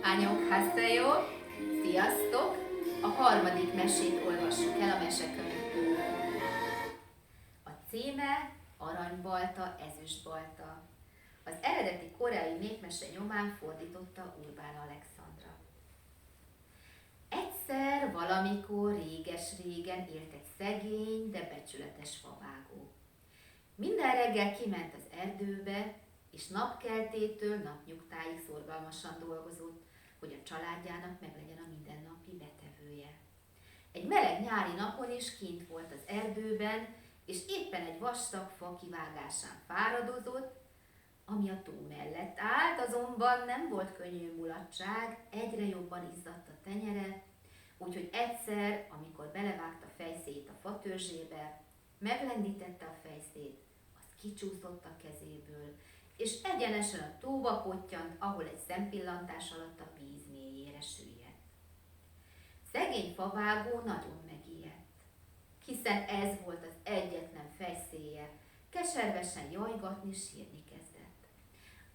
Annyeonghaseyo! Sziasztok! A harmadik mesét olvassuk el a mesekönyvből. A címe Aranybalta, ezüstbalta. Az eredeti koreai népmese nyomán fordította Urbán Alexandra. Egyszer, valamikor, réges-régen élt egy szegény, de becsületes favágó. Minden reggel kiment az erdőbe, és napkeltétől napnyugtáig szorgalmasan dolgozott, hogy a családjának meglegyen a mindennapi betevője. Egy meleg nyári napon is kint volt az erdőben, és éppen egy vastag fa kivágásán fáradozott, ami a tó mellett állt, azonban nem volt könnyű mulatság, egyre jobban izzadt a tenyere, úgyhogy egyszer, amikor belevágta fejszét a fatörzsébe, meglendítette a fejszét, az kicsúszott a kezéből, és egyenesen a tóba pottyant, ahol egy szempillantás alatt a víz mélyére süllyedt. Szegény favágó nagyon megijedt, hiszen ez volt az egyetlen fejszéje, keservesen jajgatni, sírni kezdett.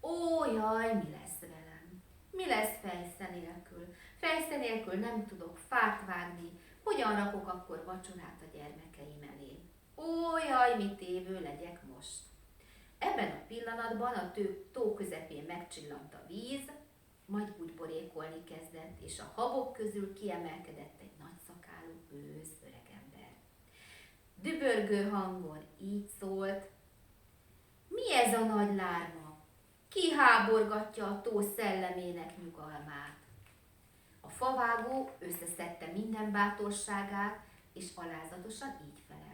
Ó, jaj, mi lesz velem? Mi lesz fejsze nélkül? Fejsze nélkül nem tudok fát vágni, hogyan rakok akkor vacsorát a gyermekeim elé? Ó, jaj, mi tévő legyek most! Ebben a pillanatban a tó közepén megcsillant a víz, majd bugyborékolni kezdett, és a habok közül kiemelkedett egy nagyszakálú ősz öregember. Dübörgő hangon így szólt: mi ez a nagy lárma? Ki háborgatja a tó szellemének nyugalmát? A favágó összeszedte minden bátorságát, és alázatosan így felelt: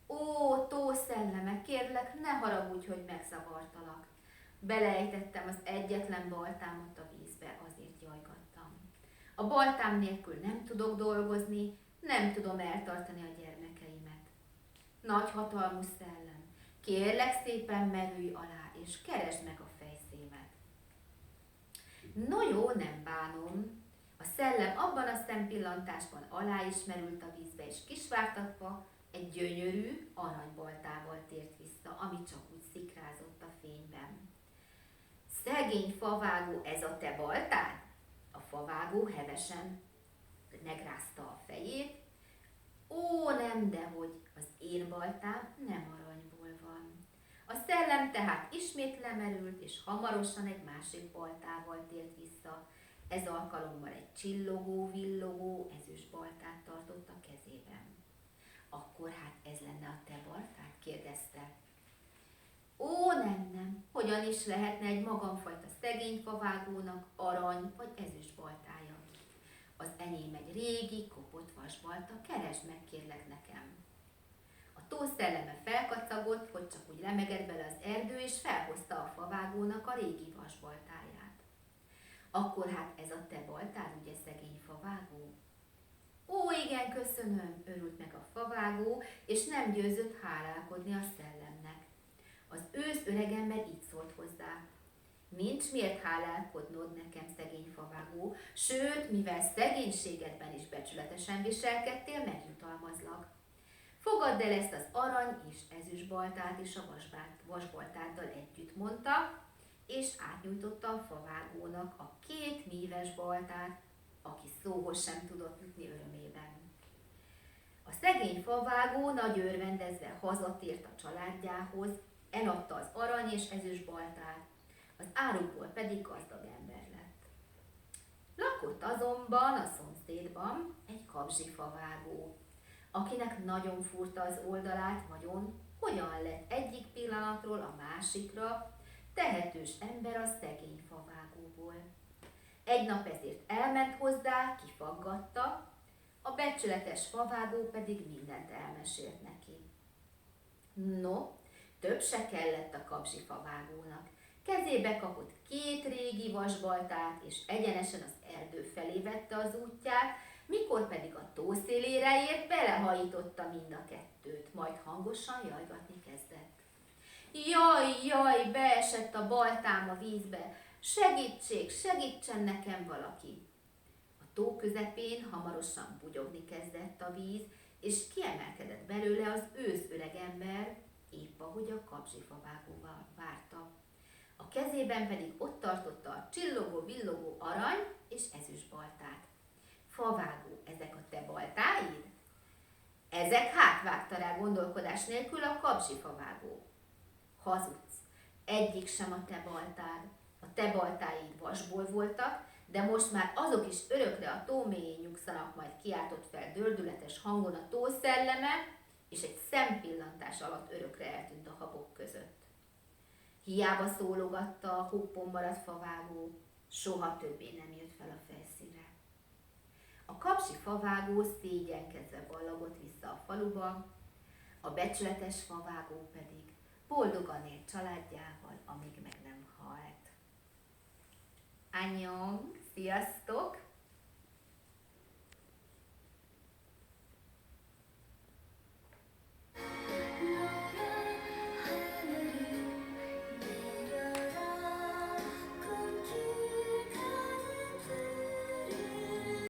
ó, tó szelleme, kérlek, ne haragudj, hogy megzavartalak. Beleejtettem az egyetlen baltámat a vízbe, azért jajgattam. A baltám nélkül nem tudok dolgozni, nem tudom eltartani a gyermekeimet. Nagy hatalmú szellem, kérlek szépen merülj alá, és keresd meg a fejszémet. No jó, nem bánom. A szellem abban a szempillantásban alá is merült a vízbe, és kisvártatva egy gyönyörű aranybaltával tért vissza, ami csak úgy szikrázott a fényben. Szegény favágó, ez a te baltád? A favágó hevesen megrázta a fejét. Ó, nem, dehogy, az én baltám nem aranyból van. A szellem tehát ismét lemerült, és hamarosan egy másik baltával tért vissza. Ez alkalommal egy csillogó, villogó ezüstbaltát tartott a kezében. Akkor hát ez lenne a te baltád? Kérdezte. Ó, nem, hogyan is lehetne egy magamfajta szegény favágónak arany vagy ezüstbaltája? Az enyém egy régi, kopott vasbalta, keresd meg, kérlek nekem. A tó szelleme felkacagott, hogy csak úgy lemegett bele az erdő, és felhozta a favágónak a régi vasbaltáját. Akkor hát ez a te baltád, ugye, szegény favágó? Ó, igen, köszönöm, örült meg a favágó, és nem győzött hálálkodni a szellemnek. Az ősz öregember így szólt hozzá: nincs miért hálálkodnod nekem, szegény favágó, sőt, mivel szegénységedben is becsületesen viselkedtél, megjutalmazlak. Fogadd el ezt az arany és ezüstbaltát is a vasbaltáddal együtt, mondta, és átnyújtotta a favágónak a 2 míves baltát, aki szóhoz sem tudott jutni örömében. A szegény favágó nagy örvendezve hazatért a családjához, eladta az arany és ezüstbaltát, az árukból pedig gazdag ember lett. Lakott azonban a szomszédban egy kabzsi favágó, akinek nagyon furta az oldalát vagyon, hogyan lett egyik pillanatról a másikra tehetős ember a szegény favágóból. Egy nap ezért elment hozzá, kifaggatta, a becsületes favágó pedig mindent elmesélt neki. No, több se kellett a kabzsi favágónak. Kezébe kapott 2 régi vasbaltát, és egyenesen az erdő felé vette az útját, mikor pedig a tó szélére ért, belehajította mind a kettőt, majd hangosan jajgatni kezdett. Jaj, beesett a baltám a vízbe, segítség, segítsen nekem valaki! A tó közepén hamarosan bugyogni kezdett a víz, és kiemelkedett belőle az ősz öregember, épp ahogy a kabzsifavágó várta. A kezében pedig ott tartotta a csillogó-villogó Favágó, ezek a te baltáid? Ezek hátvágta rá gondolkodás nélkül a kapzsi favágó. Hazudsz, egyik sem a te baltád. A te baltáid vasból voltak, de most már azok is örökre a tó mélyén nyugszanak, majd kiáltott fel dördületes hangon a tó szelleme, és egy szempillantás alatt örökre eltűnt a habok között. Hiába szólogatta a hoppon maradt favágó, soha többé nem jött fel a felszínre. A kapzsi favágó szégyenkezve ballagott vissza a faluba, a becsületes favágó pedig boldogan élt családjával, amíg meg nem halt. Annyiong, sziasztok!